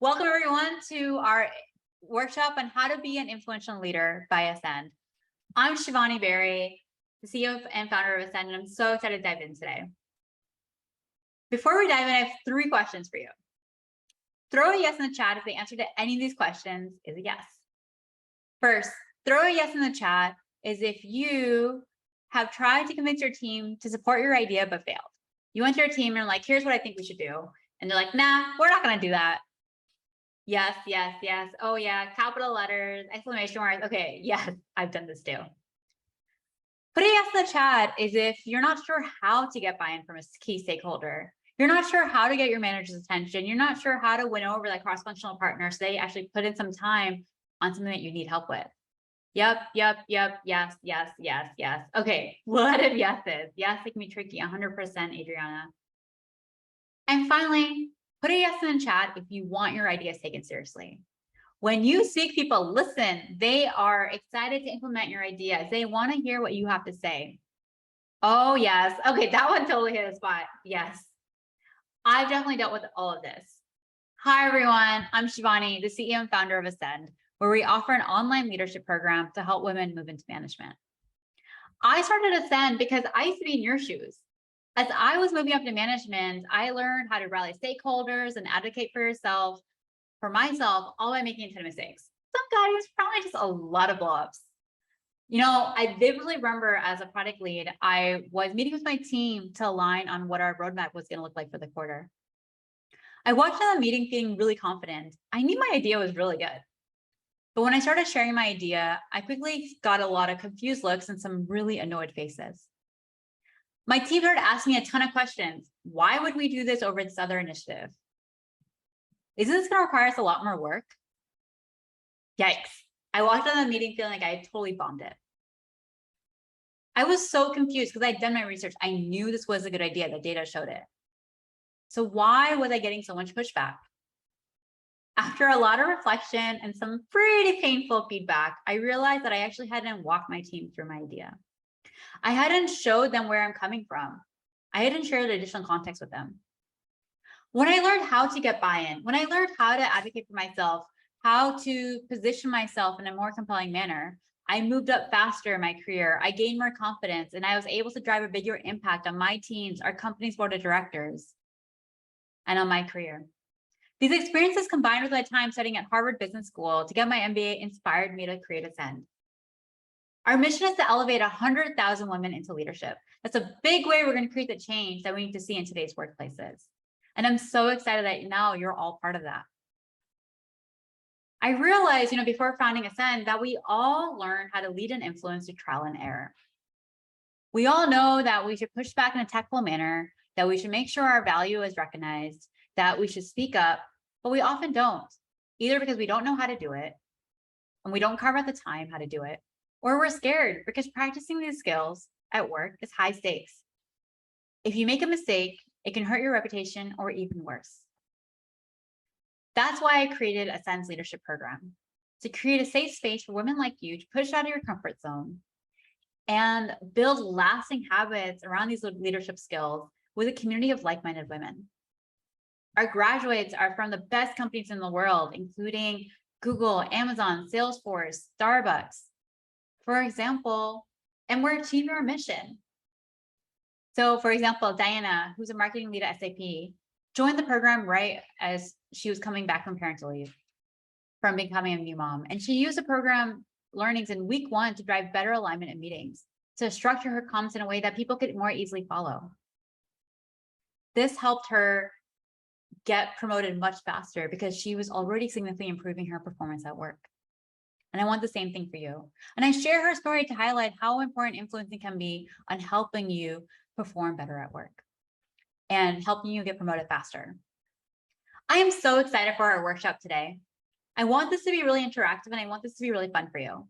Welcome everyone to our workshop on how to be an influential leader by Ascend. I'm Shivani Berry, the CEO and founder of Ascend, and I'm so excited to dive in today. Before we dive in, I have 3 questions for you. Throw a yes in the chat if the answer to any of these questions is a yes. First, throw a yes in the chat is if you have tried to convince your team to support your idea but failed. You went to your team and are like, here's what I think we should do. And they're like, nah, we're not going to do that. Yes, yes, yes. Oh yeah, capital letters, exclamation marks. Okay, yes, I've done this too. Put a yes in the chat is if you're not sure how to get buy-in from a key stakeholder. You're not sure how to get your manager's attention. You're not sure how to win over that cross-functional partner so they actually put in some time on something that you need help with. Yep, yes, yes, yes. Okay, a lot of yeses. Yes, it can be tricky, 100%, Adriana. And finally, put a yes in the chat if you want your ideas taken seriously. When you speak, people listen. They are excited to implement your ideas. They want to hear what you have to say. Oh, yes. Okay, that one totally hit a spot. Yes. I've definitely dealt with all of this. Hi, everyone. I'm Shivani, the CEO and founder of Ascend, where we offer an online leadership program to help women move into management. I started Ascend because I used to be in your shoes. As I was moving up to management, I learned how to rally stakeholders and advocate for yourself, for myself, all by making a ton of mistakes. Some guys, probably just a lot of blowups. You know, I vividly remember as a product lead, I was meeting with my team to align on what our roadmap was going to look like for the quarter. I walked in the meeting feeling really confident. I knew my idea was really good. But when I started sharing my idea, I quickly got a lot of confused looks and some really annoyed faces. My team started asking me a ton of questions. Why would we do this over this other initiative? Isn't this going to require us a lot more work? Yikes. I walked out of the meeting feeling like I had totally bombed it. I was so confused because I'd done my research. I knew this was a good idea. The data showed it. So why was I getting so much pushback? After a lot of reflection and some pretty painful feedback, I realized that I actually hadn't walked my team through my idea. I hadn't showed them where I'm coming from. I hadn't shared additional context with them. When I learned how to get buy-in, when I learned how to advocate for myself, how to position myself in a more compelling manner, I moved up faster in my career. I gained more confidence, and I was able to drive a bigger impact on my teams, our company's board of directors, and on my career. These experiences combined with my time studying at Harvard Business School to get my MBA inspired me to create Ascend. Our mission is to elevate 100,000 women into leadership. That's a big way we're going to create the change that we need to see in today's workplaces. And I'm so excited that now you're all part of that. I realized, before founding Ascend, that we all learn how to lead and influence through trial and error. We all know that we should push back in a tactful manner, that we should make sure our value is recognized, that we should speak up, but we often don't, either because we don't know how to do it, and we don't carve out the time how to do it, or we're scared because practicing these skills at work is high stakes. If you make a mistake, it can hurt your reputation or even worse. That's why I created Ascend's leadership program, to create a safe space for women like you to push out of your comfort zone and build lasting habits around these leadership skills with a community of like-minded women. Our graduates are from the best companies in the world, including Google, Amazon, Salesforce, Starbucks, for example, and we're achieving our mission. So for example, Diana, who's a marketing lead at SAP, joined the program right as she was coming back from parental leave, from becoming a new mom. And she used the program learnings in week 1 to drive better alignment in meetings, to structure her comments in a way that people could more easily follow. This helped her get promoted much faster because she was already significantly improving her performance at work. And I want the same thing for you. And I share her story to highlight how important influencing can be on helping you perform better at work and helping you get promoted faster. I am so excited for our workshop today. I want this to be really interactive and I want this to be really fun for you.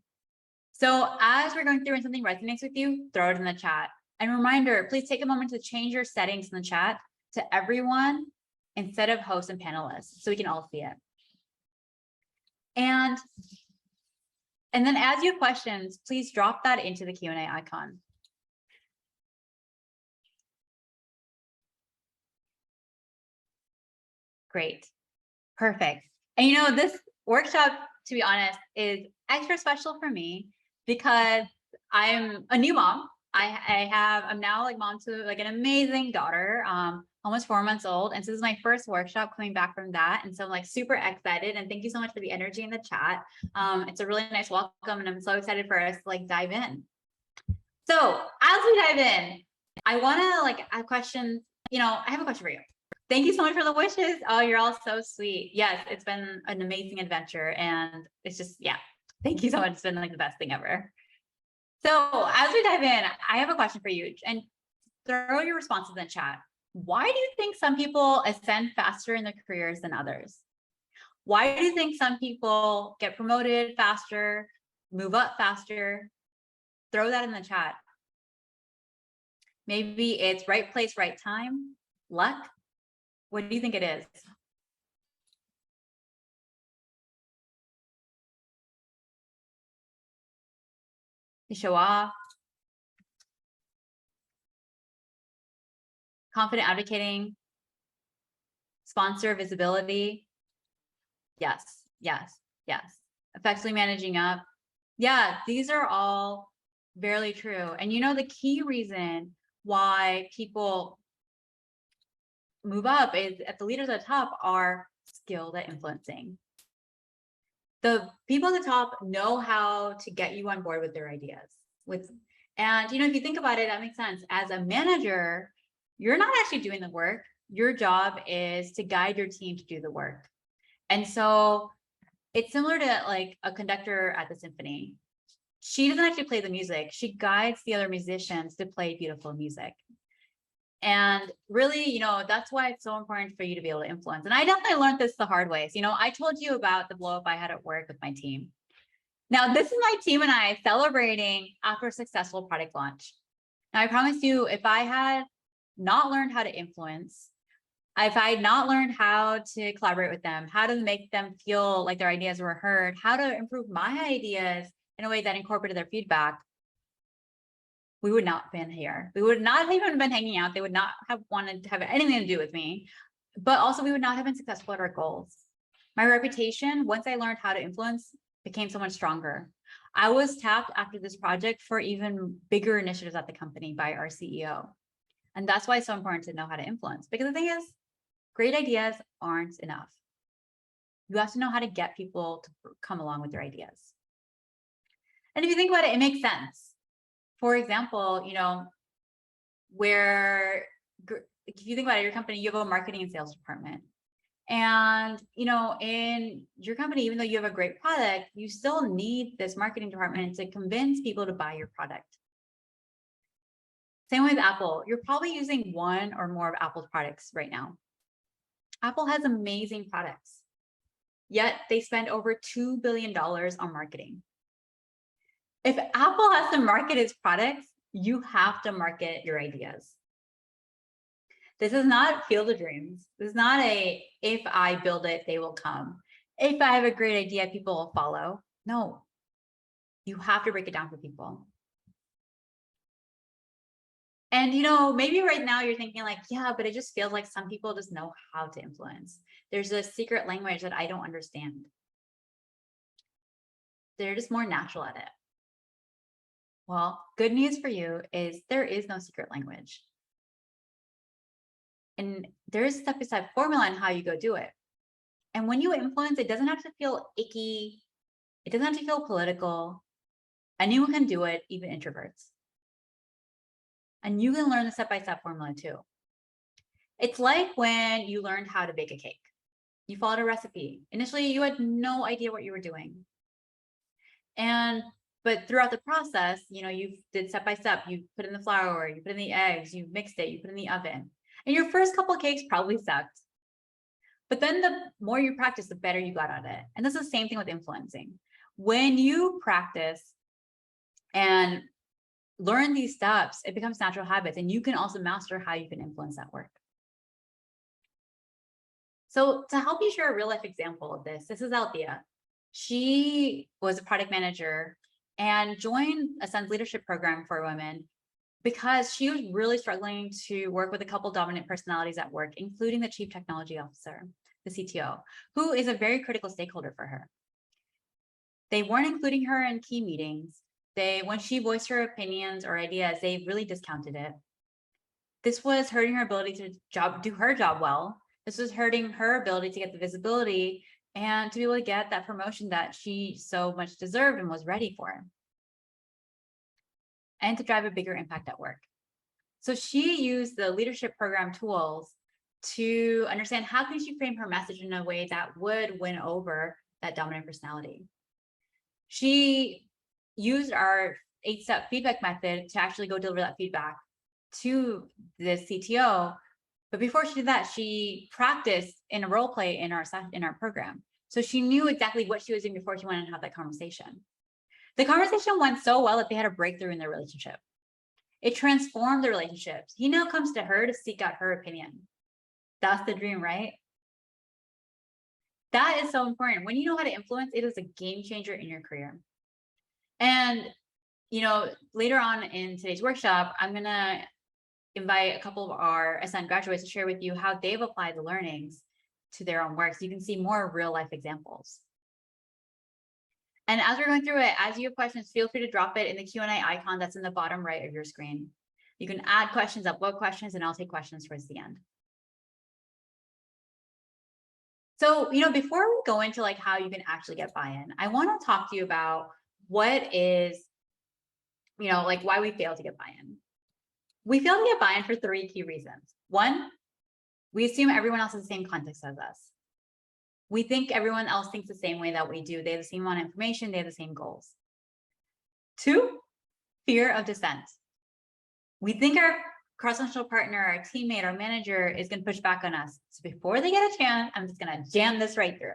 So as we're going through and something resonates with you, throw it in the chat. And reminder, please take a moment to change your settings in the chat to everyone instead of hosts and panelists so we can all see it. And then as you have questions, please drop that into the Q&A icon. Great. Perfect. And you know, this workshop, to be honest, is extra special for me because I'm a new mom. I'm now like mom to like an amazing daughter, almost 4 months old. And so this is my first workshop coming back from that. And so I'm like super excited. And thank you so much for the energy in the chat. It's a really nice welcome, and I'm so excited for us to like dive in. So as we dive in, I want to like have questions. You know, I have a question for you. Thank you so much for the wishes. Oh, you're all so sweet. Yes, it's been an amazing adventure. And it's just, yeah, thank you so much. It's been like the best thing ever. So as we dive in, I have a question for you, and throw your responses in chat. Why do you think some people ascend faster in their careers than others? Why do you think some people get promoted faster, move up faster? Throw that in the chat. Maybe it's right place, right time, luck. What do you think it is? You show off, confident advocating, sponsor visibility. Yes, yes, yes. Effectively managing up. Yeah, these are all very true. And you know, the key reason why people move up is at the leaders at the top are skilled at influencing. The people at the top know how to get you on board with their ideas. And you know, if you think about it, that makes sense. As a manager, you're not actually doing the work. Your job is to guide your team to do the work. And so it's similar to like a conductor at the symphony. She doesn't actually play the music. She guides the other musicians to play beautiful music. And really, you know, that's why it's so important for you to be able to influence. And I definitely learned this the hard way. So, you know, I told you about the blow up I had at work with my team. Now, this is my team and I celebrating after a successful product launch. Now, I promise you, if I had not learned how to influence, if I had not learned how to collaborate with them, how to make them feel like their ideas were heard, how to improve my ideas in a way that incorporated their feedback, we would not have been here. We would not have even been hanging out. They would not have wanted to have anything to do with me, but also we would not have been successful at our goals. My reputation, once I learned how to influence, became so much stronger. I was tapped after this project for even bigger initiatives at the company by our CEO. And that's why it's so important to know how to influence, because the thing is, great ideas aren't enough. You have to know how to get people to come along with their ideas. And if you think about it, it makes sense. For example, you know, if you think about it, your company, you have a marketing and sales department. And, you know, in your company, even though you have a great product, you still need this marketing department to convince people to buy your product. Same with Apple. You're probably using one or more of Apple's products right now. Apple has amazing products, yet they spend over $2 billion on marketing. If Apple has to market its products, you have to market your ideas. This is not Field of Dreams. This is not if I build it, they will come. If I have a great idea, people will follow. No, you have to break it down for people. And, you know, maybe right now you're thinking like, yeah, but it just feels like some people just know how to influence. There's a secret language that I don't understand. They're just more natural at it. Well, good news for you is there is no secret language. And there is a step-by-step formula on how you go do it. And when you influence, it doesn't have to feel icky. It doesn't have to feel political. Anyone can do it, even introverts. And you can learn the step-by-step formula too. It's like when you learned how to bake a cake. You followed a recipe. Initially, you had no idea what you were doing. But throughout the process, you know, you did step by step. You put in the flour, you put in the eggs, you mixed it, you put in the oven. And your first couple of cakes probably sucked. But then the more you practice, the better you got at it. And this is the same thing with influencing. When you practice and learn these steps, it becomes natural habits, and you can also master how you can influence that work. So to help you share a real life example of this is Althea. She was a product manager and joined Ascend's leadership program for women because she was really struggling to work with a couple dominant personalities at work, including the chief technology officer. the CTO, who is a very critical stakeholder for her. They weren't including her in key meetings. When she voiced her opinions or ideas, they really discounted it. This was hurting her ability to do her job well. This was hurting her ability to get the visibility and to be able to get that promotion that she so much deserved and was ready for, and to drive a bigger impact at work. So she used the leadership program tools to understand how can she frame her message in a way that would win over that dominant personality. She used our 8-step feedback method to actually go deliver that feedback to the CTO. But before she did that, she practiced in a role play in our program. So she knew exactly what she was doing before she went and had that conversation. The conversation went so well that they had a breakthrough in their relationship. It transformed the relationships. He now comes to her to seek out her opinion. That's the dream, right? That is so important. When you know how to influence, it is a game changer in your career. And, later on in today's workshop, I'm going to invite a couple of our Ascend graduates to share with you how they've applied the learnings to their own work, so you can see more real life examples. And as we're going through it, as you have questions, feel free to drop it in the Q&A icon that's in the bottom right of your screen. You can add questions, upload questions, and I'll take questions towards the end. So, before we go into how you can actually get buy-in, I want to talk to you about what is, why we fail to get buy-in. We fail to get buy-in for 3 key reasons. 1, we assume everyone else has the same context as us. We think everyone else thinks the same way that we do. They have the same amount of information. They have the same goals. 2, fear of dissent. We think our cross-functional partner, our teammate, our manager is going to push back on us. So before they get a chance, I'm just going to jam this right through.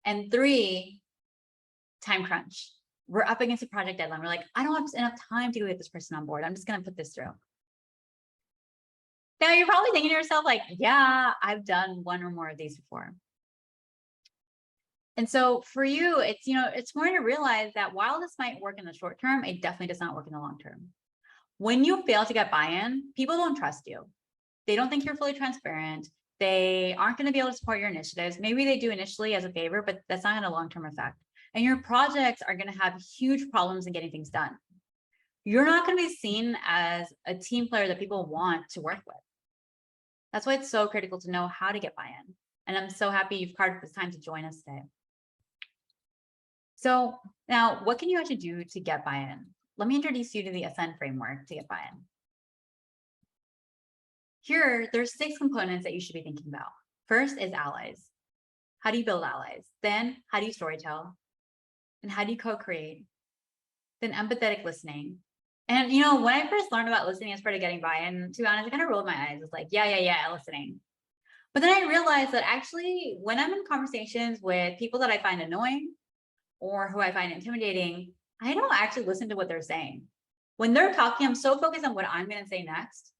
And 3, time crunch. We're up against a project deadline. We're like, I don't have enough time to get this person on board. I'm just going to put this through. Now you're probably thinking to yourself, yeah, I've done 1 or more of these before. And so for you, it's, it's more to realize that while this might work in the short term, it definitely does not work in the long term. When you fail to get buy-in, people don't trust you. They don't think you're fully transparent. They aren't going to be able to support your initiatives. Maybe they do initially as a favor, but that's not going to long-term effect. And your projects are going to have huge problems in getting things done. You're not going to be seen as a team player that people want to work with. That's why it's so critical to know how to get buy-in. And I'm so happy you've carved this time to join us today. So now, what can you actually do to get buy-in? Let me introduce you to the Ascend framework to get buy-in. Here, there's 6 components that you should be thinking about. First is allies. How do you build allies? Then, how do you storytell? And how do you co-create? Then empathetic listening. And, when I first learned about listening as part of getting buy-in, to be honest, I kind of rolled my eyes. It's like, yeah, listening. But then I realized that actually, when I'm in conversations with people that I find annoying or who I find intimidating, I don't actually listen to what they're saying. When they're talking, I'm so focused on what I'm going to say next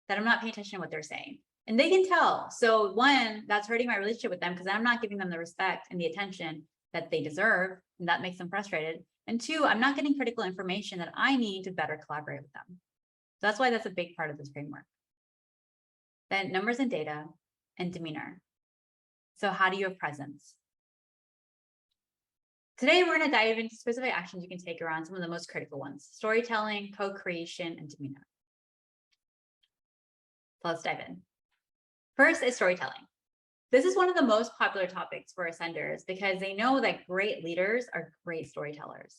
that I'm not paying attention to what they're saying. And they can tell. So 1, that's hurting my relationship with them because I'm not giving them the respect and the attention that they deserve, and that makes them frustrated. And 2, I'm not getting critical information that I need to better collaborate with them. So that's why that's a big part of this framework. Then numbers and data and demeanor. So how do you have presence? Today, we're going to dive into specific actions you can take around some of the most critical ones: storytelling, co-creation, and demeanor. So let's dive in. First is storytelling. This is one of the most popular topics for ascenders because they know that great leaders are great storytellers.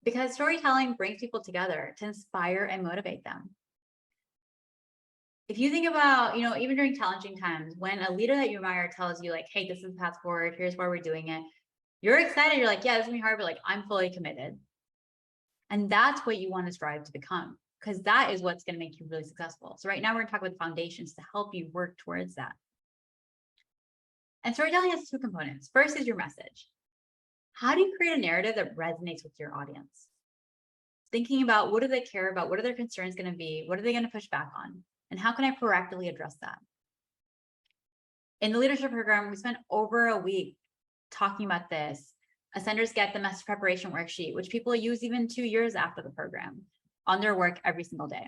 Because storytelling brings people together to inspire and motivate them. If you think about, even during challenging times, when a leader that you admire tells you hey, this is the path forward, here's why we're doing it, you're excited. You're like, yeah, this is gonna be hard, but I'm fully committed. And that's what you want to strive to become, because that is what's going to make you really successful. So right now we're going to talk about the foundations to help you work towards that. And storytelling has 2 components. First is your message. How do you create a narrative that resonates with your audience? Thinking about what do they care about? What are their concerns going to be? What are they going to push back on? And how can I proactively address that? In the leadership program, we spent over a week talking about this. Ascenders get the message preparation worksheet, which people use even 2 years after the program on their work every single day.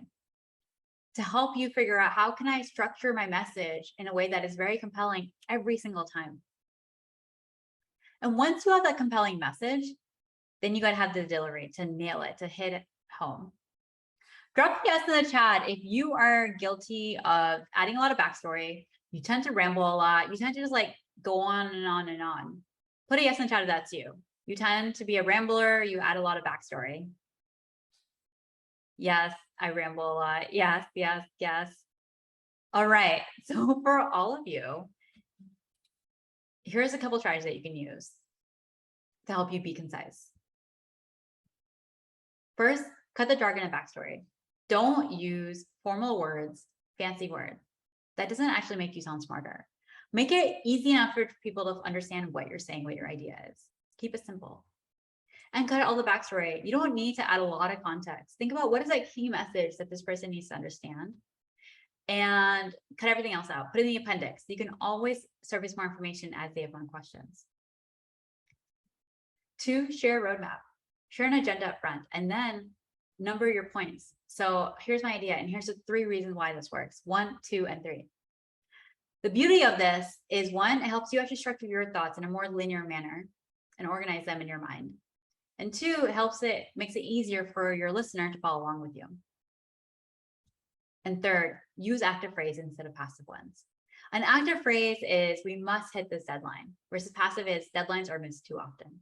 to help you figure out how can I structure my message in a way that is very compelling every single time. And once you have that compelling message, then you got to have the delivery to nail it, to hit it home. Drop a yes in the chat if you are guilty of adding a lot of backstory. You tend to ramble a lot. You tend to just like go on and on and on. Put a yes in the chat if that's you. You tend to be a rambler. You add a lot of backstory. Yes, I ramble a lot. Yes, yes, yes. All right. So for all of you, here's a couple strategies that you can use to help you be concise. First, cut the jargon and backstory. Don't use formal words, fancy words. That doesn't actually make you sound smarter. Make it easy enough for people to understand what you're saying, what your idea is. Keep it simple. And cut out all the backstory. You don't need to add a lot of context. Think about what is that key message that this person needs to understand, and cut everything else out. Put it in the appendix. You can always surface more information as they have more questions. 2, share a roadmap. Share an agenda up front, and then number your points. So here's my idea, and here's the 3 reasons why this works. 1, 2, and 3. The beauty of this is, 1, it helps you actually structure your thoughts in a more linear manner and organize them in your mind. And 2, it makes it easier for your listener to follow along with you. And 3rd, use active phrase instead of passive ones. An active phrase is, we must hit this deadline, versus passive is, deadlines are missed too often.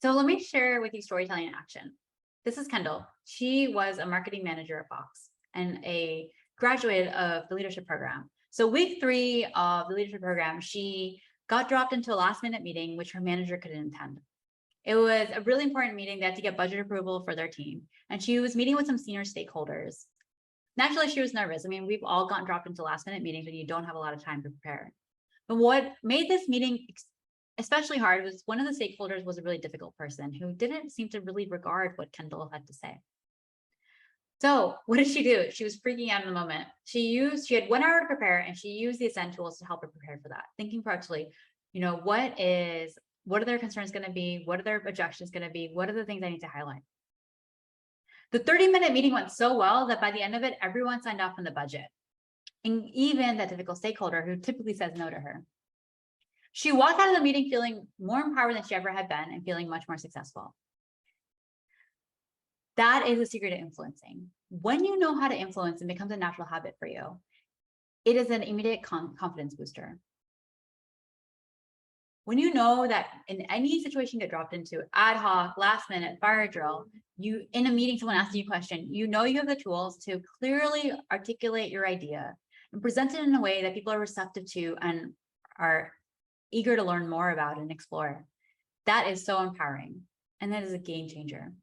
So let me share with you storytelling in action. This is Kendall. She was a marketing manager at Fox and a graduate of the leadership program. So week 3 of the leadership program, she got dropped into a last-minute meeting, which her manager couldn't attend. It was a really important meeting. They had to get budget approval for their team. And she was meeting with some senior stakeholders. Naturally, she was nervous. I mean, we've all gotten dropped into last-minute meetings when you don't have a lot of time to prepare. But what made this meeting especially hard was one of the stakeholders was a really difficult person who didn't seem to really regard what Kendall had to say. So what did she do? She was freaking out in the moment. She had 1 hour to prepare, and she used the Ascend tools to help her prepare for that. Thinking practically, what are their concerns going to be? What are their objections going to be? What are the things I need to highlight? The 30-minute meeting went so well that by the end of it, everyone signed off on the budget, and even that difficult stakeholder who typically says no to her. She walked out of the meeting feeling more empowered than she ever had been and feeling much more successful. That is the secret of influencing. When you know how to influence, it becomes a natural habit for you. It is an immediate confidence booster. When you know that in any situation you get dropped into, ad hoc, last minute, fire drill, in a meeting, someone asks you a question, you have the tools to clearly articulate your idea and present it in a way that people are receptive to and are eager to learn more about and explore. That is so empowering, and that is a game changer.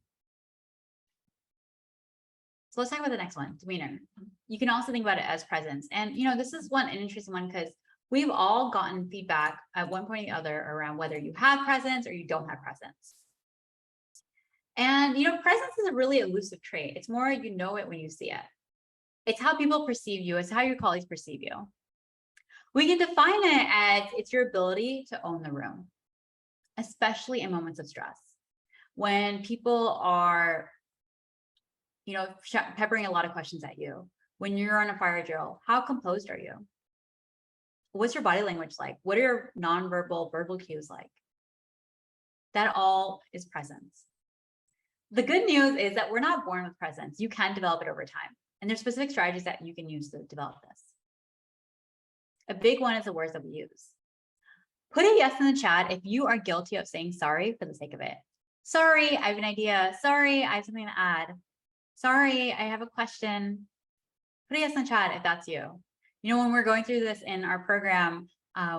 So let's talk about the next one, demeanor. You can also think about it as presence. And this is an interesting one because we've all gotten feedback at one point or the other around whether you have presence or you don't have presence. And presence is a really elusive trait. It's more it when you see it. It's how people perceive you. It's how your colleagues perceive you. We can define it as it's your ability to own the room, especially in moments of stress. When people are, peppering a lot of questions at you. When you're on a fire drill, how composed are you? What's your body language like? What are your nonverbal, verbal cues like? That all is presence. The good news is that we're not born with presence. You can develop it over time. And there's specific strategies that you can use to develop this. A big one is the words that we use. Put a yes in the chat if you are guilty of saying sorry for the sake of it. Sorry, I have an idea. Sorry, I have something to add. Sorry, I have a question. Put a yes in the chat if that's you. When we're going through this in our program,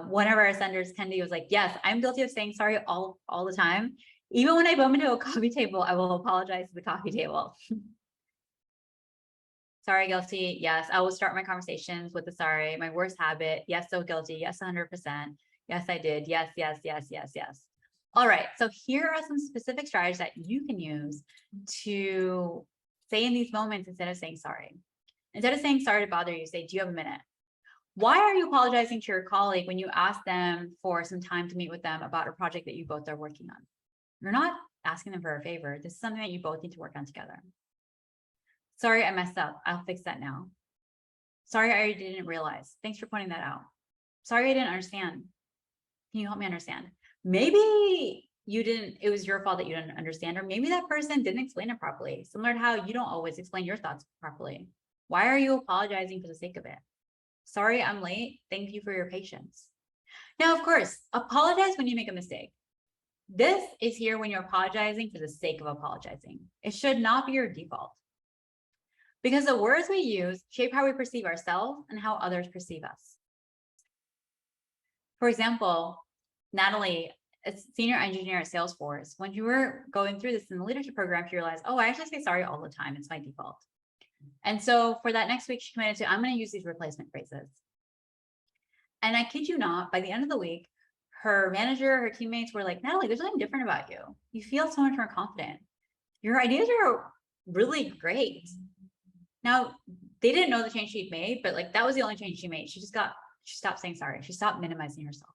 one of our ascenders, Kendi, was like, yes, I'm guilty of saying sorry all the time. Even when I bump into a coffee table, I will apologize to the coffee table. Sorry, guilty. Yes, I will start my conversations with the sorry. My worst habit. Yes, so guilty. Yes, 100%. Yes, I did. Yes, yes, yes, yes, yes. All right. So here are some specific strategies that you can use to say in these moments instead of saying sorry. Instead of saying sorry to bother you, say, do you have a minute? Why are you apologizing to your colleague when you ask them for some time to meet with them about a project that you both are working on? You're not asking them for a favor. This is something that you both need to work on together. Sorry, I messed up. I'll fix that now. Sorry, I didn't realize. Thanks for pointing that out. Sorry, I didn't understand. Can you help me understand? Maybe you didn't, it was your fault that you didn't understand, or maybe that person didn't explain it properly. Similar to how you don't always explain your thoughts properly. Why are you apologizing for the sake of it? Sorry, I'm late. Thank you for your patience. Now, of course, apologize when you make a mistake. This is here when you're apologizing for the sake of apologizing. It should not be your default. Because the words we use shape how we perceive ourselves and how others perceive us. For example, Natalie, a senior engineer at Salesforce, when you were going through this in the leadership program, she realized, oh, I actually say sorry all the time. It's my default. And so for that next week, she committed to, I'm going to use these replacement phrases. And I kid you not, by the end of the week, her manager, her teammates were like, Natalie, there's something different about you. You feel so much more confident. Your ideas are really great. Now, they didn't know the change she'd made, but like that was the only change she made. She stopped saying sorry. She stopped minimizing herself.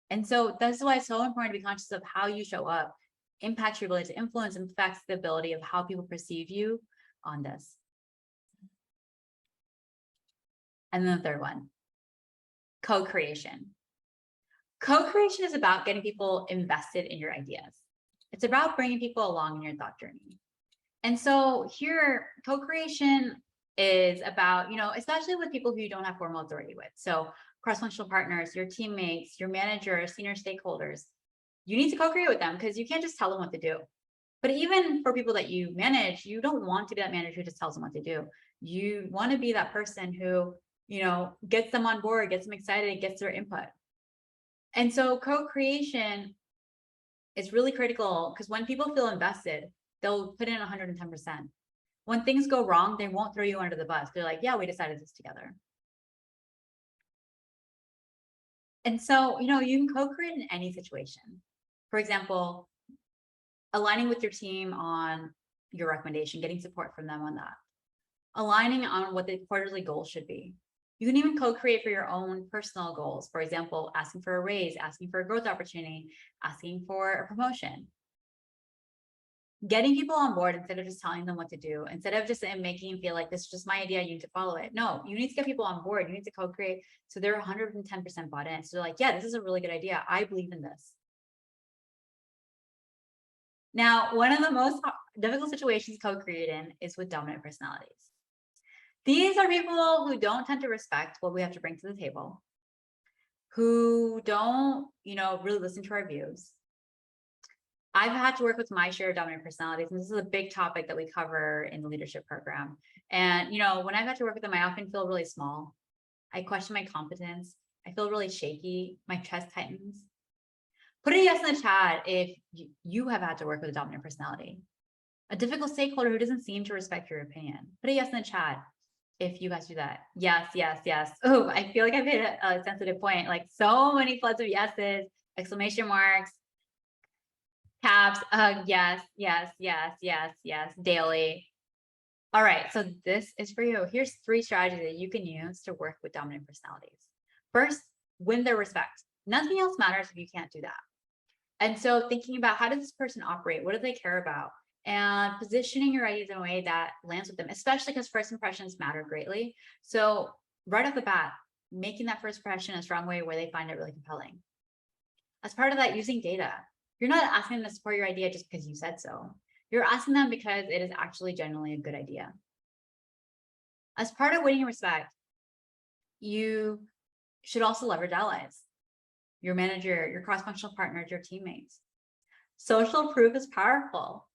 And so that's why it's so important to be conscious of how you show up, impacts your ability to influence, and affects the ability of how people perceive you on this. And then the third one, co-creation. Co-creation is about getting people invested in your ideas. It's about bringing people along in your thought journey. And so here, co-creation is about, especially with people who you don't have formal authority with. So cross-functional partners, your teammates, your managers, senior stakeholders, you need to co-create with them because you can't just tell them what to do. But even for people that you manage, you don't want to be that manager who just tells them what to do. You want to be that person who, gets them on board, gets them excited, gets their input. And so co-creation is really critical because when people feel invested, they'll put in 110%. When things go wrong, they won't throw you under the bus. They're like, yeah, we decided this together. And so, you can co-create in any situation. For example, aligning with your team on your recommendation, getting support from them on that. Aligning on what the quarterly goals should be. You can even co-create for your own personal goals. For example, asking for a raise, asking for a growth opportunity, asking for a promotion. Getting people on board instead of just telling them what to do, instead of just making them feel like this is just my idea, you need to follow it. No, you need to get people on board. You need to co-create so they're 110% bought in. So they're like, yeah, this is a really good idea. I believe in this. Now, one of the most difficult situations co-create in is with dominant personalities. These are people who don't tend to respect what we have to bring to the table, who don't, really listen to our views. I've had to work with my share of dominant personalities, and this is a big topic that we cover in the leadership program. And, when I've had to work with them, I often feel really small. I question my competence. I feel really shaky. My chest tightens. Put a yes in the chat if you have had to work with a dominant personality. A difficult stakeholder who doesn't seem to respect your opinion. Put a yes in the chat if you guys do that. Yes, yes, yes. Oh, I feel like I've hit a sensitive point. Like so many floods of yeses, exclamation marks, caps, yes, yes, yes, yes, yes, daily. All right, so this is for you. Here's 3 strategies that you can use to work with dominant personalities. First, win their respect. Nothing else matters if you can't do that. And so thinking about how does this person operate? What do they care about? And positioning your ideas in a way that lands with them, especially because first impressions matter greatly. So right off the bat, making that first impression a strong way where they find it really compelling. As part of that, using data. You're not asking them to support your idea just because you said so. You're asking them because it is actually generally a good idea. As part of winning respect, you should also leverage allies, your manager, your cross-functional partners, your teammates. Social proof is powerful.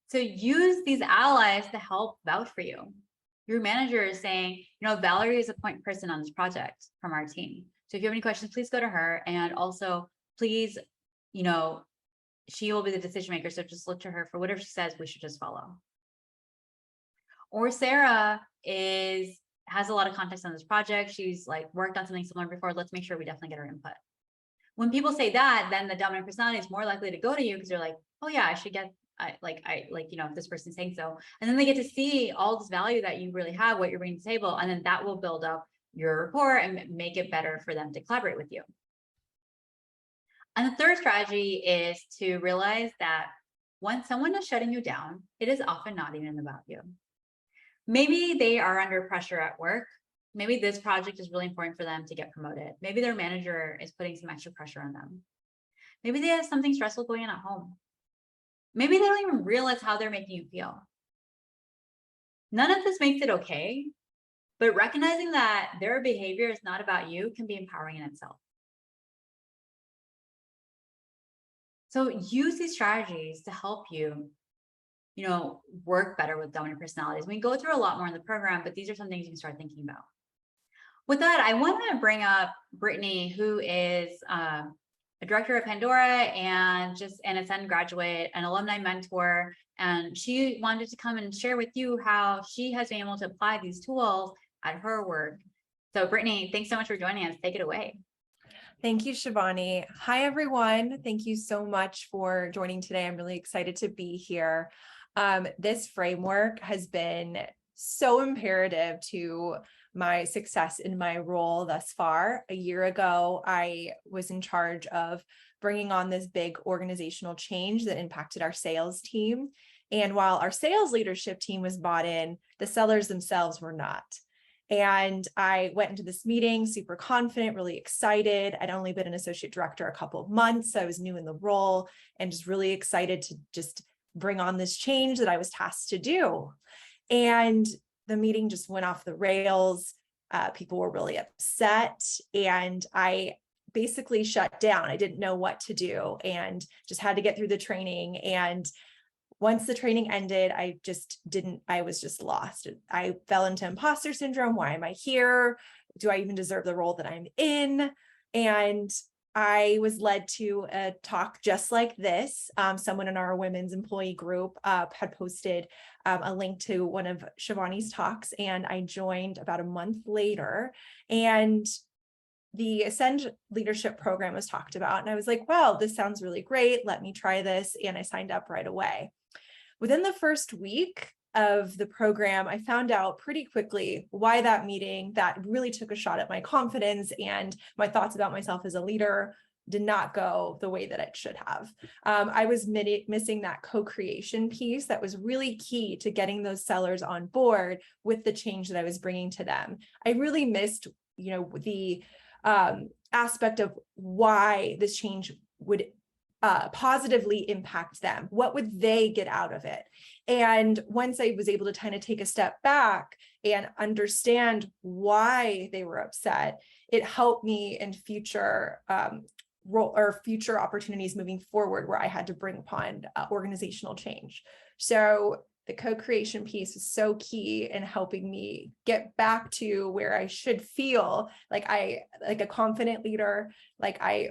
So use these allies to help vouch for you. Your manager is saying, Valerie is a point person on this project from our team. So if you have any questions, please go to her. And also, please, she will be the decision maker. So just look to her for whatever she says, we should just follow. Or Sarah has a lot of context on this project. She's worked on something similar before. Let's make sure we definitely get her input. When people say that, then the dominant personality is more likely to go to you because they're like, oh yeah, I should get, if this person's saying so. And then they get to see all this value that you really have, what you're bringing to the table. And then that will build up your rapport and make it better for them to collaborate with you. And the third strategy is to realize that when someone is shutting you down, it is often not even about you. Maybe they are under pressure at work. Maybe this project is really important for them to get promoted. Maybe their manager is putting some extra pressure on them. Maybe they have something stressful going on at home. Maybe they don't even realize how they're making you feel. None of this makes it okay, but recognizing that their behavior is not about you can be empowering in itself. So use these strategies to help you, work better with dominant personalities. We go through a lot more in the program, but these are some things you can start thinking about. With that, I want to bring up Brittany, who is a director of Pandora and just an Ascend graduate, an alumni mentor. And she wanted to come and share with you how she has been able to apply these tools at her work. So Brittany, thanks so much for joining us. Take it away. Thank you, Shivani. Hi, everyone. Thank you so much for joining today. I'm really excited to be here. This framework has been so imperative to my success in my role thus far. A year ago, I was in charge of bringing on this big organizational change that impacted our sales team. And while our sales leadership team was bought in, the sellers themselves were not. And I went into this meeting super confident, really excited. I'd only been an associate director a couple of months. So I was new in the role and just really excited to just bring on this change that I was tasked to do. And the meeting just went off the rails. People were really upset and I basically shut down. I didn't know what to do and just had to get through the training. And once the training ended, I was just lost. I fell into imposter syndrome. Why am I here? Do I even deserve the role that I'm in? And I was led to a talk just like this. Someone in our women's employee group had posted a link to one of Shivani's talks, and I joined about a month later. And the Ascend leadership program was talked about. And I was like, wow, this sounds really great. Let me try this. And I signed up right away. Within the first week of the program, I found out pretty quickly why that meeting that really took a shot at my confidence and my thoughts about myself as a leader did not go the way that it should have. I was missing that co-creation piece that was really key to getting those sellers on board with the change that I was bringing to them. I really missed, the aspect of why this change would positively impact them. What would they get out of it? And once I was able to kind of take a step back and understand why they were upset, it helped me in future future opportunities moving forward where I had to bring upon organizational change. So the co-creation piece is so key in helping me get back to where I should feel like a confident leader, like I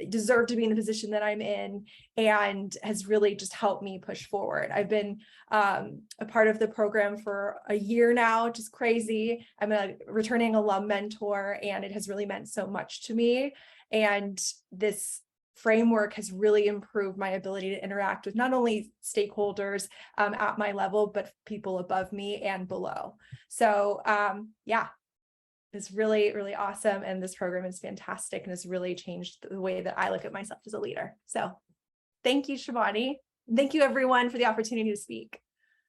deserve to be in the position that I'm in, and has really just helped me push forward. I've been a part of the program for a year now, which is crazy. I'm a returning alum mentor, and it has really meant so much to me. And this framework has really improved my ability to interact with not only stakeholders at my level, but people above me and below. So it's really, really awesome. And this program is fantastic and has really changed the way that I look at myself as a leader. So thank you, Shivani. Thank you, everyone, for the opportunity to speak.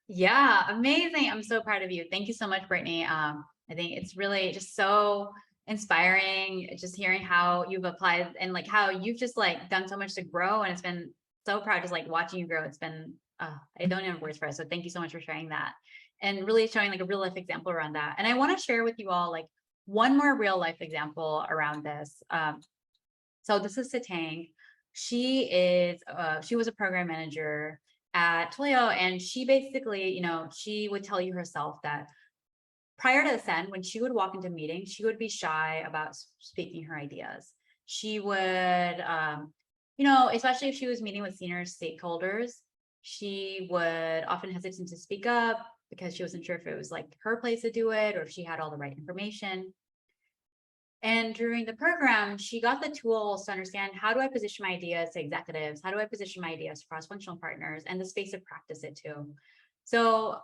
Yeah, amazing. I'm so proud of you. Thank you so much, Brittany. I think it's really just so inspiring, just hearing how you've applied and like how you've just like done so much to grow. And it's been so proud just like watching you grow. It's been, I don't have words for it. So thank you so much for sharing that and really showing like a real life example around that. And I want to share with you all like one more real life example around this. So this is Satang. She was a program manager at Twilio, and she basically, she would tell you herself that prior to Ascend, when she would walk into meetings, she would be shy about speaking her ideas. She would, especially if she was meeting with senior stakeholders, she would often hesitate to speak up because she wasn't sure if it was like her place to do it or if she had all the right information. And during the program, she got the tools to understand, how do I position my ideas to executives? How do I position my ideas to cross-functional partners, and the space to practice it too? So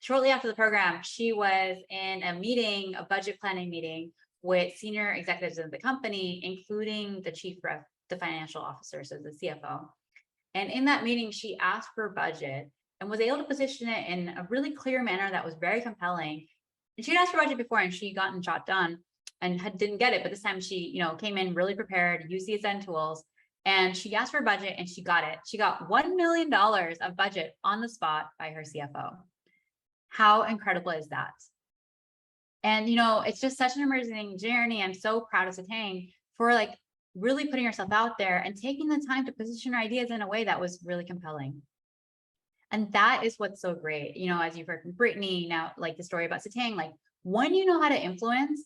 shortly after the program, she was in a budget planning meeting with senior executives of the company, including the financial officer, so the CFO. And in that meeting, she asked for budget and was able to position it in a really clear manner that was very compelling. And she'd asked for budget before and she gotten shot done and didn't get it. But this time she, came in really prepared, used the Ascend tools, and she asked for budget and she got it. She got $1 million of budget on the spot by her CFO. How incredible is that? And, it's just such an amazing journey. I'm so proud of Satang for really putting herself out there and taking the time to position her ideas in a way that was really compelling. And that is what's so great. As you've heard from Brittany, now the story about Satang, when you know how to influence,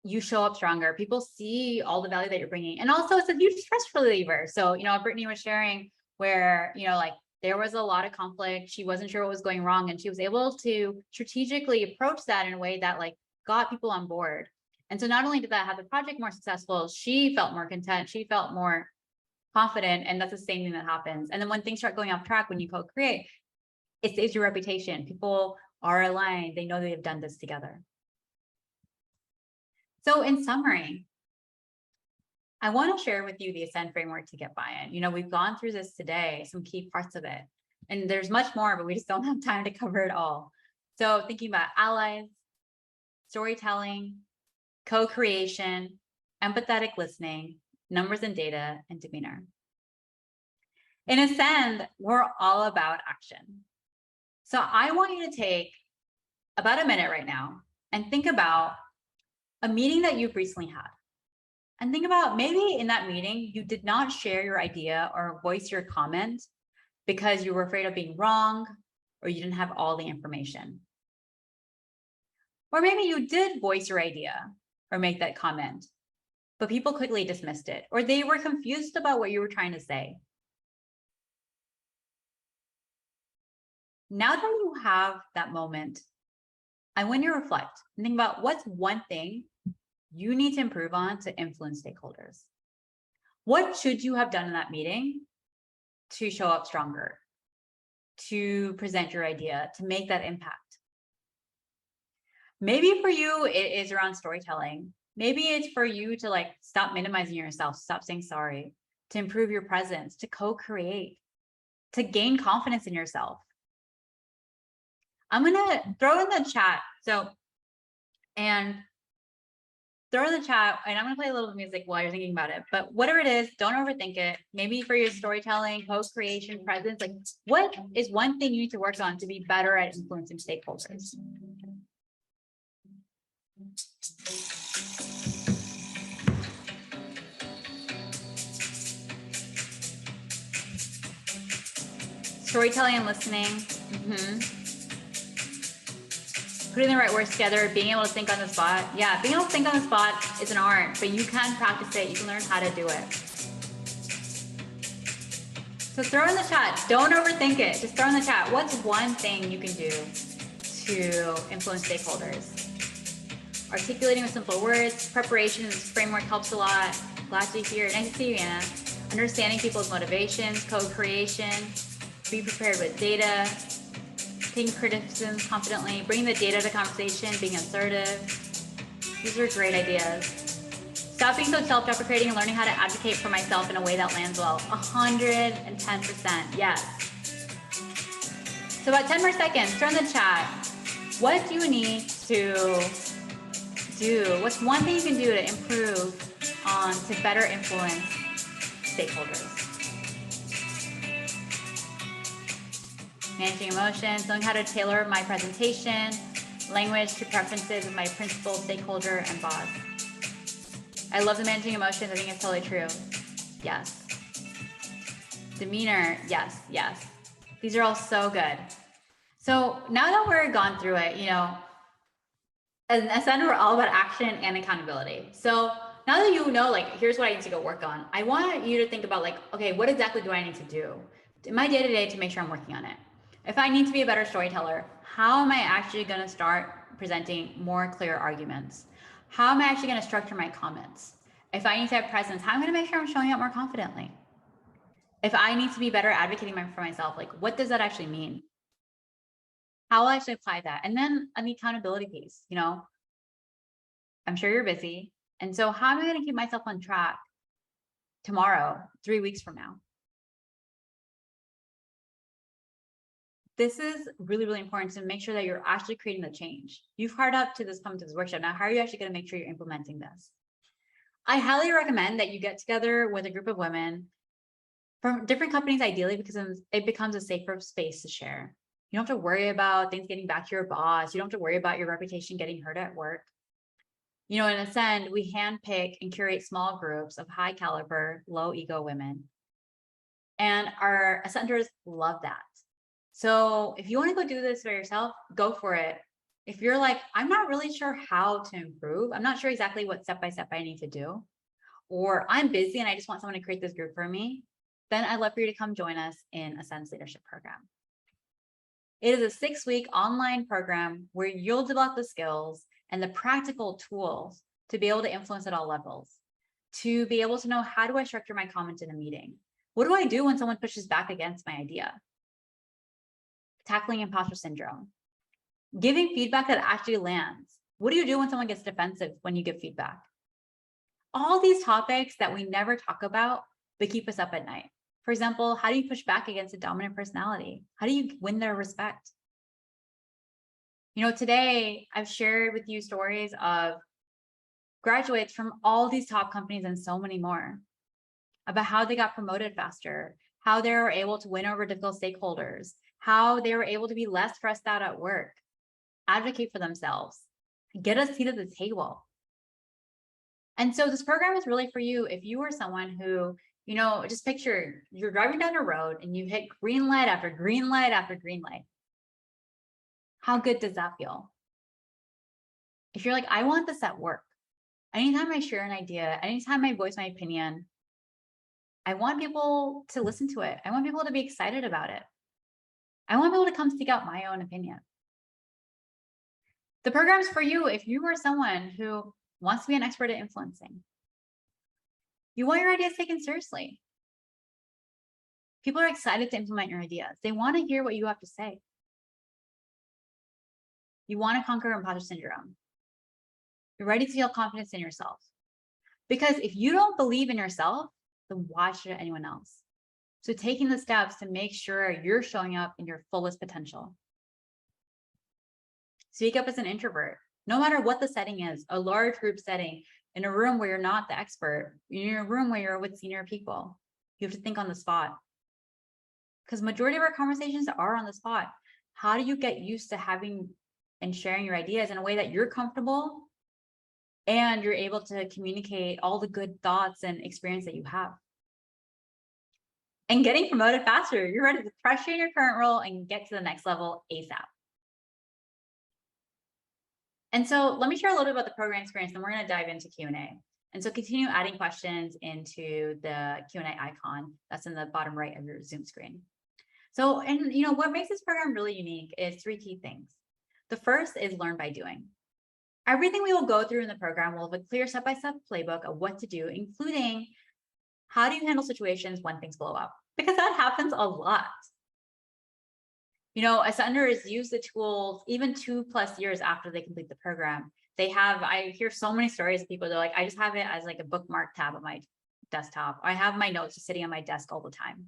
you show up stronger. People see all the value that you're bringing. And also it's a huge stress reliever. So, Brittany was sharing where, there was a lot of conflict. She wasn't sure what was going wrong. And she was able to strategically approach that in a way that got people on board. And so not only did that have the project more successful, she felt more content. She felt more confident. And that's the same thing that happens. And then when things start going off track, when you co-create, it saves your reputation. People are aligned. They know they've done this together. So in summary, I want to share with you the Ascend framework to get buy-in. We've gone through this today, some key parts of it, and there's much more, but we just don't have time to cover it all. So thinking about allies, storytelling, co-creation, empathetic listening, numbers and data, and demeanor. In Ascend, we're all about action. So I want you to take about a minute right now and think about a meeting that you've recently had. And think about maybe in that meeting, you did not share your idea or voice your comment because you were afraid of being wrong or you didn't have all the information. Or maybe you did voice your idea or make that comment, but people quickly dismissed it, or they were confused about what you were trying to say. Now that you have that moment, I want you to reflect and think about what's one thing you need to improve on to influence stakeholders. What should you have done in that meeting to show up stronger, to present your idea, to make that impact? Maybe for you, it is around storytelling. Maybe it's for you to stop minimizing yourself, stop saying sorry, to improve your presence, to co-create, to gain confidence in yourself. I'm gonna throw in the chat. Throw in the chat, and I'm gonna play a little music while you're thinking about it. But whatever it is, don't overthink it. Maybe for your storytelling, co-creation, presence, what is one thing you need to work on to be better at influencing stakeholders? Storytelling and listening. Putting the right words together, being able to think on the spot. Yeah, being able to think on the spot is an art, but you can practice it. You can learn how to do it. So throw in the chat. Don't overthink it. Just throw in the chat. What's one thing you can do to influence stakeholders? Articulating with simple words. Preparation in this framework helps a lot. Glad to hear. Nice to see you, Anna. Understanding people's motivations, co-creation. Be prepared with data. Taking criticism confidently, bringing the data to conversation, being assertive. These are great ideas. Stop being so self-deprecating and learning how to advocate for myself in a way that lands well. 110%, yes. So about 10 more seconds, throw in the chat. What do you need to do? What's one thing you can do to improve on to better influence stakeholders? Managing emotions, knowing how to tailor my presentation, language to preferences of my principal, stakeholder, and boss. I love the managing emotions. I think it's totally true. Yes. Demeanor, yes, yes. These are all so good. So now that we're gone through it, as Ascend, we're all about action and accountability. So now that you know, here's what I need to go work on, I want you to think about okay, what exactly do I need to do in my day-to-day to make sure I'm working on it? If I need to be a better storyteller, how am I actually going to start presenting more clear arguments? How am I actually going to structure my comments? If I need to have presence, how am I going to make sure I'm showing up more confidently? If I need to be better advocating for myself, what does that actually mean? How will I actually apply that? And then on the accountability piece, I'm sure you're busy. And so how am I going to keep myself on track tomorrow, 3 weeks from now? This is really, really important to make sure that you're actually creating the change. You've hired up to come to this workshop. Now, how are you actually going to make sure you're implementing this? I highly recommend that you get together with a group of women from different companies, ideally, because it becomes a safer space to share. You don't have to worry about things getting back to your boss. You don't have to worry about your reputation getting hurt at work. In Ascend, we handpick and curate small groups of high caliber, low ego women. And our Ascenders love that. So if you want to go do this for yourself, go for it. If you're like, I'm not really sure how to improve, I'm not sure exactly what step-by-step I need to do, or I'm busy and I just want someone to create this group for me, then I'd love for you to come join us in Ascend's leadership program. It is a 6-week online program where you'll develop the skills and the practical tools to be able to influence at all levels, to be able to know, how do I structure my comment in a meeting? What do I do when someone pushes back against my idea? Tackling imposter syndrome, giving feedback that actually lands. What do you do when someone gets defensive when you give feedback? All these topics that we never talk about, but keep us up at night. For example, how do you push back against a dominant personality? How do you win their respect? Today I've shared with you stories of graduates from all these top companies and so many more about how they got promoted faster, how they were able to win over difficult stakeholders, how they were able to be less stressed out at work, advocate for themselves, get a seat at the table. And so this program is really for you if you are someone who, just picture you're driving down a road and you hit green light after green light after green light. How good does that feel? If you're like, I want this at work. Anytime I share an idea, anytime I voice my opinion, I want people to listen to it. I want people to be excited about it. I want people to come seek out my own opinion. The program's for you if you are someone who wants to be an expert at influencing. You want your ideas taken seriously. People are excited to implement your ideas. They want to hear what you have to say. You want to conquer imposter syndrome. You're ready to feel confidence in yourself. Because if you don't believe in yourself, then why should anyone else? So taking the steps to make sure you're showing up in your fullest potential. Speak up as an introvert, no matter what the setting is, a large group setting, in a room where you're not the expert, in a room where you're with senior people. You have to think on the spot. Because majority of our conversations are on the spot. How do you get used to having and sharing your ideas in a way that you're comfortable and you're able to communicate all the good thoughts and experience that you have? And getting promoted faster, you're ready to crush in your current role and get to the next level ASAP. And so let me share a little bit about the program experience, then we're going to dive into Q&A. And so continue adding questions into the Q&A icon that's in the bottom right of your Zoom screen. So, and what makes this program really unique is 3 key things. The first is learn by doing. Everything we will go through in the program will have a clear step-by-step playbook of what to do, including how do you handle situations when things blow up? Because that happens a lot. Ascenders use the tools even 2+ years after they complete the program. I hear so many stories of people, they're like, I just have it as like a bookmark tab on my desktop. I have my notes just sitting on my desk all the time.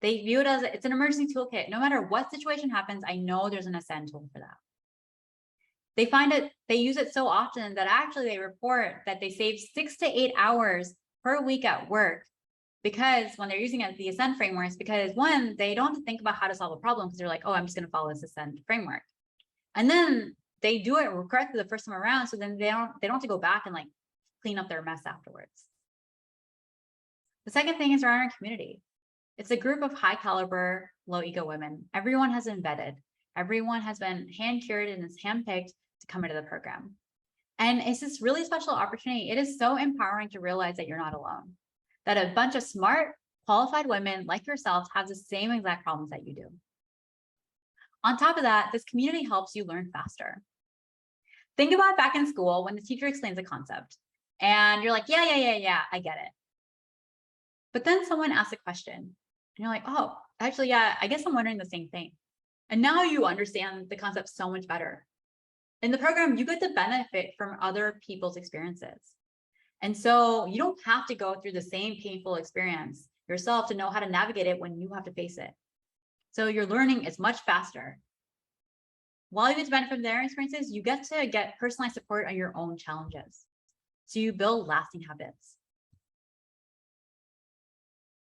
They view it as it's an emergency toolkit. No matter what situation happens, I know there's an Ascend tool for that. They use it so often that actually they report that they save 6 to 8 hours per week at work, because when they're using the Ascend frameworks, because one, they don't have to think about how to solve a problem because they're like, oh, I'm just going to follow this Ascend framework. And then they do it correctly the first time around. So then they don't have to go back and like clean up their mess afterwards. The second thing is around our community. It's a group of high caliber, low ego women. Everyone has embedded. Everyone has been hand curated and is handpicked to come into the program. And it's this really special opportunity. It is so empowering to realize that you're not alone, that a bunch of smart, qualified women like yourselves have the same exact problems that you do. On top of that, this community helps you learn faster. Think about back in school when the teacher explains a concept and you're like, yeah, I get it. But then someone asks a question and you're like, oh, actually, yeah, I guess I'm wondering the same thing. And now you understand the concept so much better. In the program, you get to benefit from other people's experiences. And so you don't have to go through the same painful experience yourself to know how to navigate it when you have to face it. So your learning is much faster. While you get to benefit from their experiences, you get to get personalized support on your own challenges. So you build lasting habits.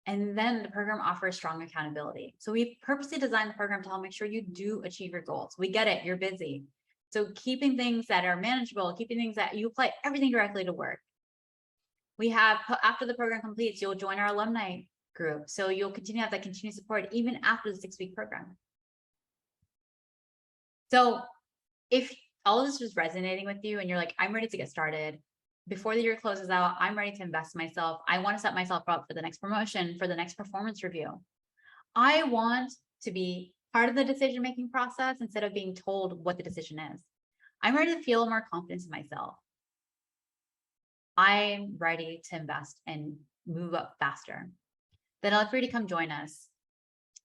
And then the program offers strong accountability. So we purposely designed the program to help make sure you do achieve your goals. We get it, you're busy. So keeping things that are manageable, keeping things that you apply everything directly to work. We have, after the program completes, you'll join our alumni group. So you'll continue to have that continued support even after the 6-week program. So if all of this is resonating with you and you're like, I'm ready to get started, before the year closes out, I'm ready to invest in myself. I want to set myself up for the next promotion, for the next performance review. I want to be part of the decision-making process instead of being told what the decision is. I'm ready to feel more confidence in myself. I'm ready to invest and move up faster. Then I'd love for you to come join us.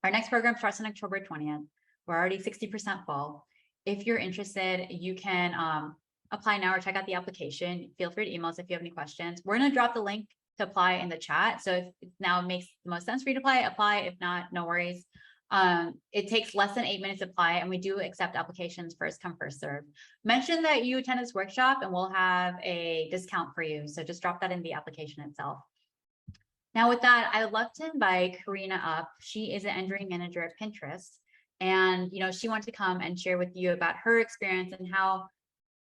Our next program starts on October 20th. We're already 60% full. If you're interested, you can apply now or check out the application. Feel free to email us if you have any questions. We're going to drop the link to apply in the chat. So if it now makes the most sense for you to apply. If not, no worries. It takes less than 8 minutes to apply, and we do accept applications first come, first serve. Mention that you attend this workshop and we'll have a discount for you. So just drop that in the application itself. Now with that, I'd love to invite Karina up. She is an engineering manager at Pinterest. And she wants to come and share with you about her experience and how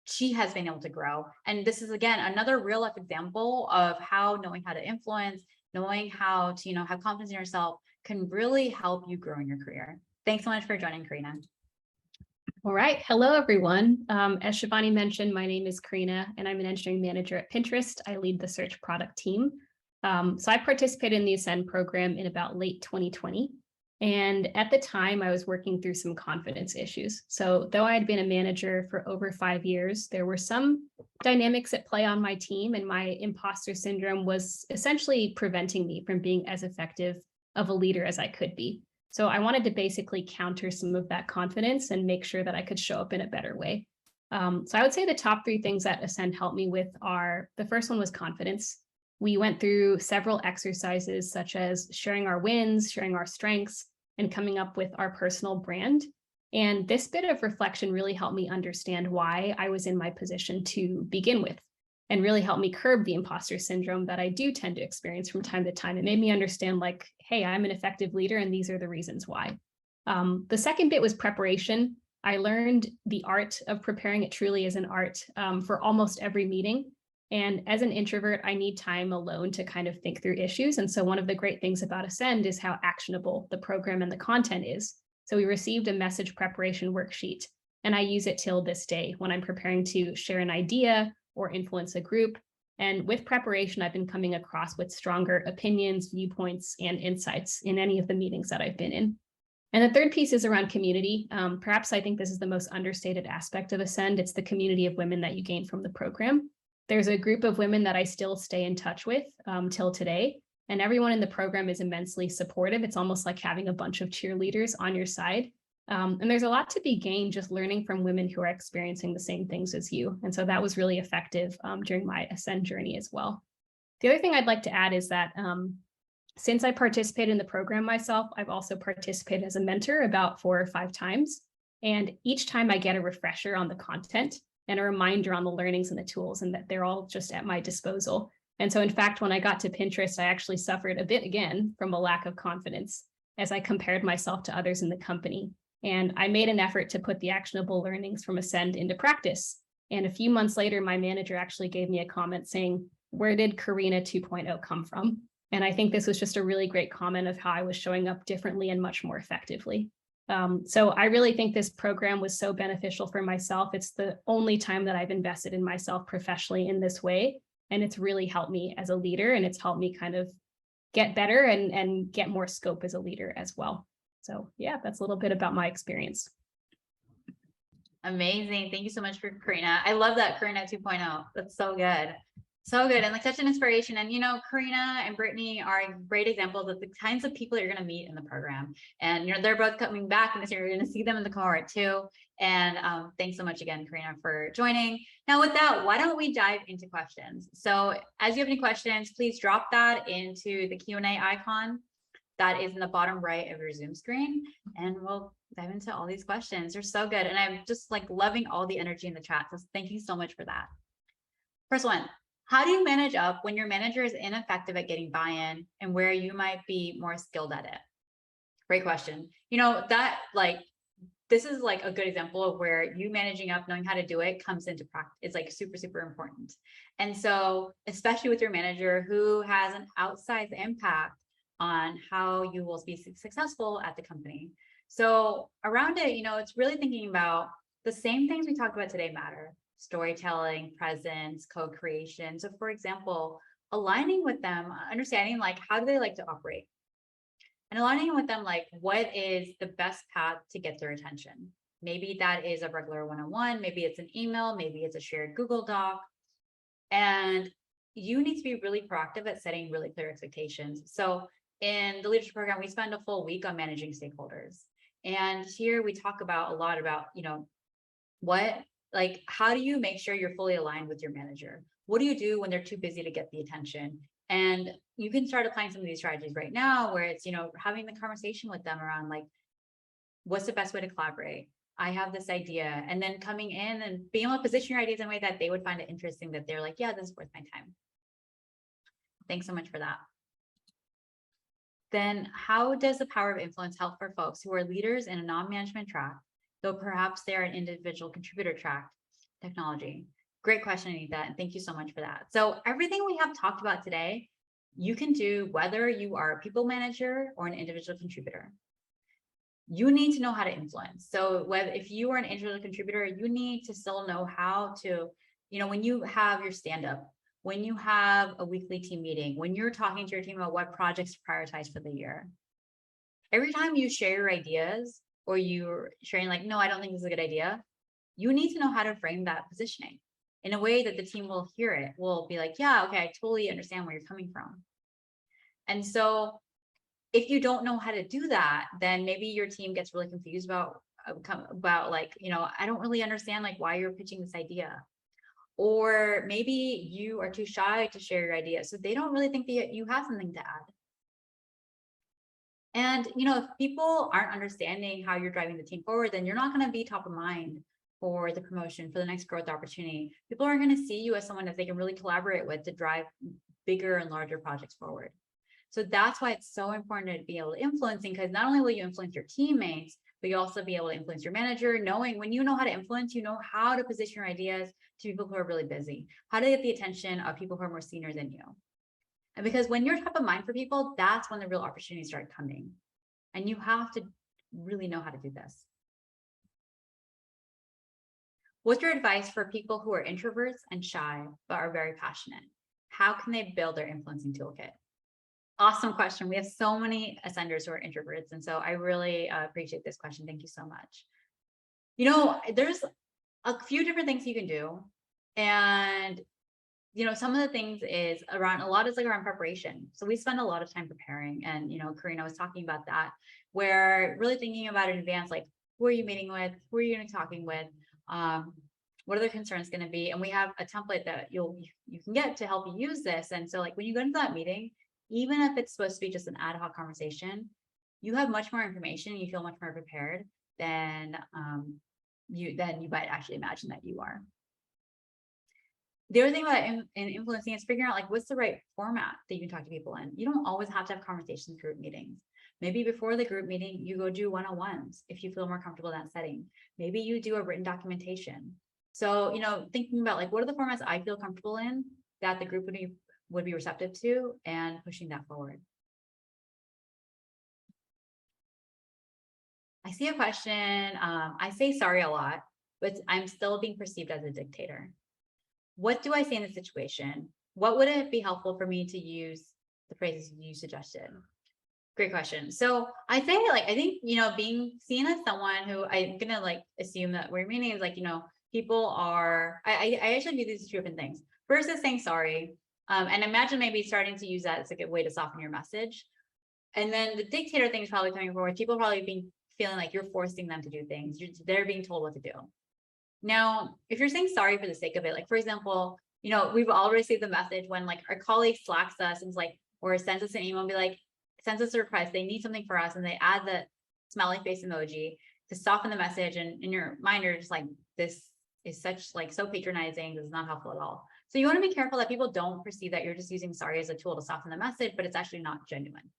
she has been able to grow. And this is, again, another real life example of how knowing how to influence, knowing how to have confidence in yourself can really help you grow in your career. Thanks so much for joining, Karina. All right. Hello, everyone. As Shivani mentioned, my name is Karina, and I'm an engineering manager at Pinterest. I lead the search product team. So I participated in the Ascend program in about late 2020. And at the time, I was working through some confidence issues. So though I had been a manager for over 5 years, there were some dynamics at play on my team, and my imposter syndrome was essentially preventing me from being as effective of a leader as I could be. So I wanted to basically counter some of that confidence and make sure that I could show up in a better way. So I would say the top 3 things that Ascend helped me with are, the first one was confidence. We went through several exercises such as sharing our wins, sharing our strengths, and coming up with our personal brand. And this bit of reflection really helped me understand why I was in my position to begin with, and really helped me curb the imposter syndrome that I do tend to experience from time to time. It made me understand, like, hey, I'm an effective leader and these are the reasons why. The second bit was preparation. I learned the art of preparing. It truly is an art for almost every meeting. And as an introvert, I need time alone to kind of think through issues. And so one of the great things about Ascend is how actionable the program and the content is. So we received a message preparation worksheet, and I use it till this day when I'm preparing to share an idea or influence a group. And with preparation, I've been coming across with stronger opinions, viewpoints, and insights in any of the meetings that I've been in. And the third piece is around community. Perhaps I think this is the most understated aspect of Ascend. It's the community of women that you gain from the program. There's a group of women that I still stay in touch with till today, and everyone in the program is immensely supportive. It's almost like having a bunch of cheerleaders on your side. And there's a lot to be gained just learning from women who are experiencing the same things as you. And so that was really effective during my Ascend journey as well. The other thing I'd like to add is that since I participated in the program myself, I've also participated as a mentor about 4 or 5 times. And each time I get a refresher on the content and a reminder on the learnings and the tools, and that they're all just at my disposal. And so in fact, when I got to Pinterest, I actually suffered a bit again from a lack of confidence as I compared myself to others in the company. And I made an effort to put the actionable learnings from Ascend into practice. And a few months later, my manager actually gave me a comment saying, "Where did Karina 2.0 come from?" And I think this was just a really great comment of how I was showing up differently and much more effectively. So I really think this program was so beneficial for myself. It's the only time that I've invested in myself professionally in this way. And it's really helped me as a leader, and it's helped me kind of get better and get more scope as a leader as well. So yeah, that's a little bit about my experience. Amazing. Thank you so much for Karina. I love that Karina 2.0. That's so good. So good. And like such an inspiration. And, Karina and Brittany are great examples of the kinds of people you're going to meet in the program. And, they're both coming back and this year. You're going to see them in the cohort too. And thanks so much again, Karina, for joining. Now with that, why don't we dive into questions? So as you have any questions, please drop that into the Q&A icon. that is in the bottom right of your Zoom screen. And we'll dive into all these questions. They're so good. And I'm just like loving all the energy in the chat. So thank you so much for that. First one, how do you manage up when your manager is ineffective at getting buy-in and where you might be more skilled at it? Great question. You know, that like, this is like a good example of where you managing up, knowing how to do it comes into practice. It's like super, super important. And so, especially with your manager who has an outsized impact on how you will be successful at the company. So around it, you know, it's really thinking about the same things we talked about today matter: storytelling, presence, co-creation. So for example, aligning with them, understanding like, how do they like to operate? And aligning with them, like, what is the best path to get their attention? Maybe that is a regular one-on-one, maybe it's an email, maybe it's a shared Google Doc. And you need to be really proactive at setting really clear expectations. So in the leadership program, we spend a full week on managing stakeholders. And here we talk about a lot about, you know, how do you make sure you're fully aligned with your manager? What do you do when they're too busy to get the attention? And you can start applying some of these strategies right now where it's, you know, having the conversation with them around like, what's the best way to collaborate? I have this idea, and then coming in and being able to position your ideas in a way that they would find it interesting, that they're like, yeah, this is worth my time. Thanks so much for that. Then how does the power of influence help for folks who are leaders in a non-management track, though perhaps they're an individual contributor track technology? Great question, Anita, and thank you so much for that. So everything we have talked about today, you can do whether you are a people manager or an individual contributor. You need to know how to influence. So if you are an individual contributor, you need to still know how to, you know, when you have your stand-up, when you have a weekly team meeting, when you're talking to your team about what projects to prioritize for the year, every time you share your ideas or you're sharing like, no, I don't think this is a good idea, you need to know how to frame that positioning in a way that the team will hear it, will be like, yeah, okay, I totally understand where you're coming from. And so if you don't know how to do that, then maybe your team gets really confused about like, you know, I don't really understand like why you're pitching this idea. Or maybe you are too shy to share your idea, so they don't really think that you have something to add. And, you know, if people aren't understanding how you're driving the team forward, then you're not going to be top of mind for the promotion, for the next growth opportunity. People aren't going to see you as someone that they can really collaborate with to drive bigger and larger projects forward. So that's why it's so important to be able to influencing, because not only will you influence your teammates, but you also be able to influence your manager, knowing when you know how to influence, you know how to position your ideas to people who are really busy, how to get the attention of people who are more senior than you. And because when you're top of mind for people, that's when the real opportunities start coming. And you have to really know how to do this. What's your advice for people who are introverts and shy, but are very passionate? How can they build their influencing toolkit? Awesome question. We have so many ascenders who are introverts. And so I really appreciate this question. Thank you so much. You know, there's a few different things you can do. And, you know, some of the things is around, a lot is like around preparation. So we spend a lot of time preparing. And, you know, Karina was talking about that, where really thinking about in advance, like, who are you meeting with? Who are you going to be talking with? What are their concerns going to be? And we have a template that you can get to help you use this. And so like when you go into that meeting, even if it's supposed to be just an ad hoc conversation, you have much more information. You feel much more prepared than you might actually imagine that you are. The other thing about in influencing is figuring out like what's the right format that you can talk to people in. You don't always have to have conversations, group meetings. Maybe before the group meeting, you go do one-on-ones if you feel more comfortable in that setting. Maybe you do a written documentation. So, you know, thinking about like what are the formats I feel comfortable in that the group would be receptive to, and pushing that forward. I see a question. I say sorry a lot, but I'm still being perceived as a dictator. What do I say in this situation? What would it be helpful for me to use the phrases you suggested? Great question. So I say like, I think, you know, being seen as someone who I'm going to like assume that what you're meaning is like, you know, people are, I actually view these as two different things. First is saying sorry. And imagine maybe starting to use that as a good way to soften your message. And then the dictator thing is probably coming forward. People probably feeling like you're forcing them to do things. They're being told what to do. Now, if you're saying sorry for the sake of it, like for example, you know, we've all received the message when like our colleague slacks us and is like, or sends us an email and be like, sends us a request, they need something for us, and they add the smiley face emoji to soften the message. And in your mind, you're just like, this is such like so patronizing. This is not helpful at all. So you want to be careful that people don't perceive that you're just using sorry as a tool to soften the message, but it's actually not genuine.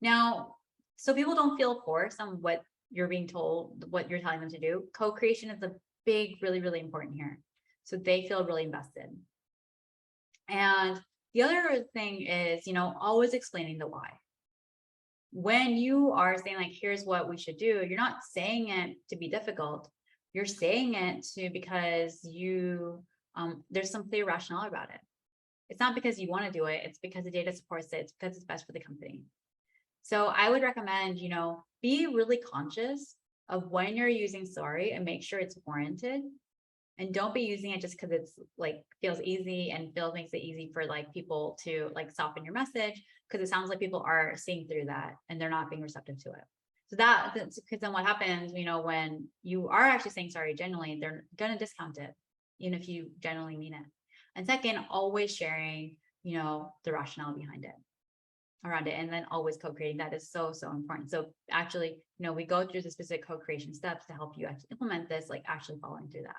Now, so people don't feel forced on what you're being told, what you're telling them to do. Co-creation is a big, really, really important here. So they feel really invested. And the other thing is, always explaining the why. When you are saying like, here's what we should do, you're not saying it to be difficult. You're saying it because there's some clear rationale about it. It's not because you want to do it. It's because the data supports it. It's because it's best for the company. So I would recommend, be really conscious of when you're using sorry and make sure it's warranted. And don't be using it just because it's like feels easy and makes it easy for like people to like soften your message, because it sounds like people are seeing through that and they're not being receptive to it. So that's because then what happens, when you are actually saying sorry genuinely, they're going to discount it, even if you genuinely mean it. And second, always sharing, the rationale behind it, around it, and then always co-creating. That is so, so important. So actually, we go through the specific co-creation steps to help you actually implement this, like actually following through that.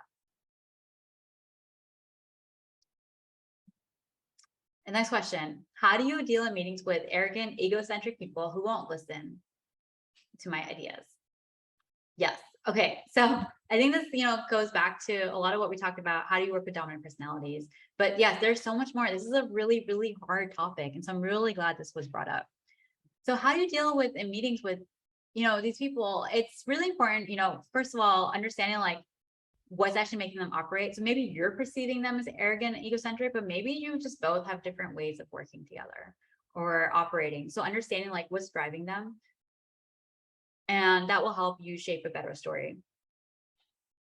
The next question, how do you deal in meetings with arrogant, egocentric people who won't listen to my ideas? Yes. Okay. So I think this, goes back to a lot of what we talked about. How do you work with dominant personalities? But yes, there's so much more. This is a really, really hard topic. And so I'm really glad this was brought up. So how do you deal with in meetings with, these people? It's really important, first of all, understanding like what's actually making them operate. So maybe you're perceiving them as arrogant and egocentric, but maybe you just both have different ways of working together or operating. So understanding like what's driving them, and that will help you shape a better story.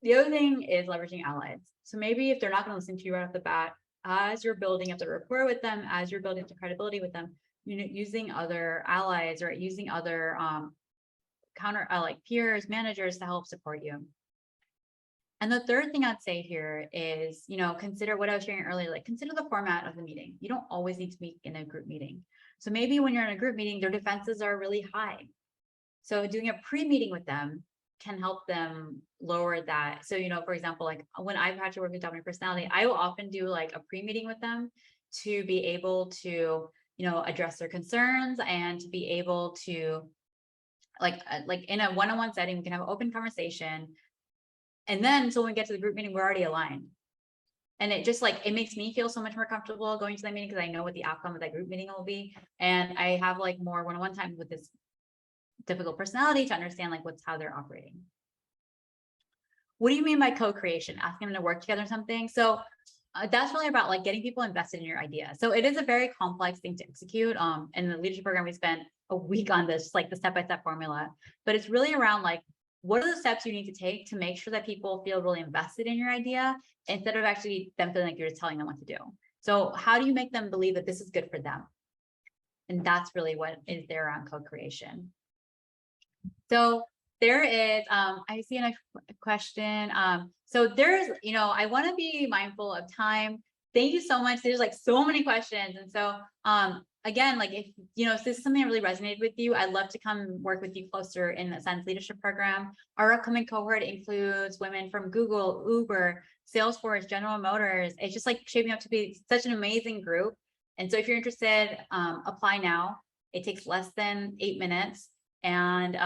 The other thing is leveraging allies. So maybe if they're not going to listen to you right off the bat, as you're building up the rapport with them, as you're building up the credibility with them, using other allies or using other like peers, managers to help support you. And the third thing I'd say here is, consider what I was sharing earlier, like consider the format of the meeting. You don't always need to be in a group meeting. So maybe when you're in a group meeting, their defenses are really high. So doing a pre-meeting with them can help them lower that. So, for example, like when I've had to work with dominant personality, I will often do like a pre-meeting with them to be able to, address their concerns and to be able to like in a one-on-one setting, we can have an open conversation. And then so when we get to the group meeting, we're already aligned. And it just like, it makes me feel so much more comfortable going to that meeting because I know what the outcome of that group meeting will be. And I have like more one-on-one time with this difficult personality to understand like how they're operating. What do you mean by co-creation? Asking them to work together on something. So that's really about like getting people invested in your idea. So it is a very complex thing to execute. In the leadership program, we spent a week on this, like the step-by-step formula, but it's really around like, what are the steps you need to take to make sure that people feel really invested in your idea instead of actually them feeling like you're just telling them what to do? So how do you make them believe that this is good for them? And that's really what is there around co-creation. So there is, I see a question. So there's, I want to be mindful of time. Thank you so much. There's like so many questions. And so, again, like if, if this is something that really resonated with you, I'd love to come work with you closer in the Ascend Leadership Program. Our upcoming cohort includes women from Google, Uber, Salesforce, General Motors. It's just like shaping up to be such an amazing group. And so if you're interested, apply now. It takes less than 8 minutes. And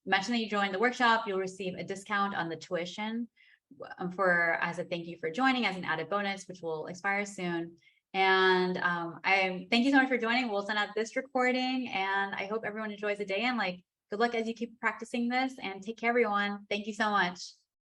mention that you joined the workshop, you'll receive a discount on the tuition as a thank you for joining, as an added bonus, which will expire soon. And I thank you so much for joining. We'll send out this recording, and I hope everyone enjoys the day, and like good luck as you keep practicing this, and take care, everyone. Thank you so much.